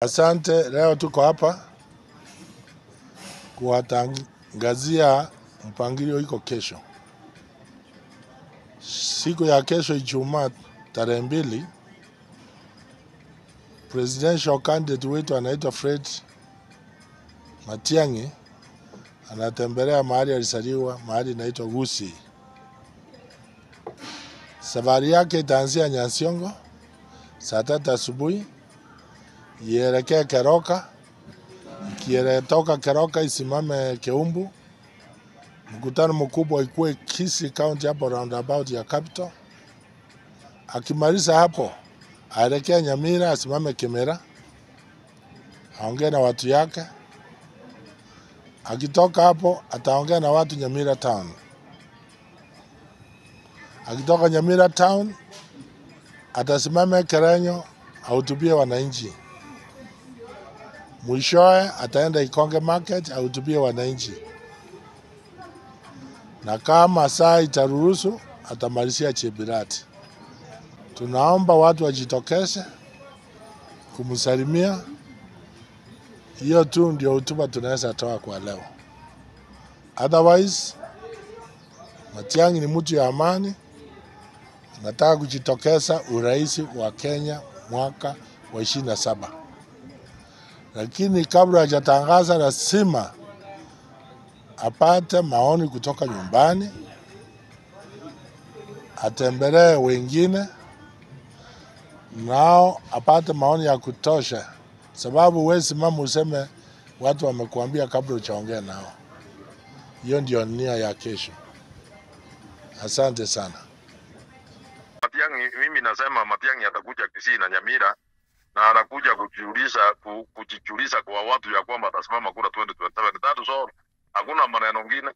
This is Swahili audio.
Asante, leo tuko hapa kuwatangazia mpangilio iko kesho. Siku ya kesho Ijumaa tarehe 2, presidential candidate wetu anaitwa Fred Matiang'i anatembelea mahali alisaliwa, mahali inaitwa Gusii. Safari yake itaanzia Nyasiongo saa 3 asubuhi, ielekee Keroka, ikitoka Keroka isimame Keumbu. Mkutano mkubwa ikuwe Kisii County hapo roundabout ya capital. Akimaliza hapo aelekea Nyamira, asimame Kimera, aongee na watu yake. Akitoka hapo ataongea na watu Nyamira town. Akitoka Nyamira town atasimama Kerenyo ahutubie wananchi. Mwishowe ataenda Ikonge market ahutubie wananchi. Na kama saa itaruhusu atamalizia Chebirati. Tunaomba watu wajitokeze kumsalimia. Hiyo tu ndio hotuba tunaweza toa kwa leo. Otherwise, Matiang'i ni mtu ya amani, anataka kujitokeza urais wa Kenya mwaka wa 27. Lakini kabla hajatangaza lazima apate maoni kutoka nyumbani, atembelee wengine, nao apate maoni ya kutosha. Sababu wewe simama useme watu wamekuambia kabla hujaongea nao. Hiyo ndio nia ya kesho. Asante sana. Matiang'i, mimi nasema Matiang'i atakuja Kisii na Nyamira na anakuja kujiuliza kwa watu ya kwamba atasimama kura 2027. That is all. Hakuna maneno mengine.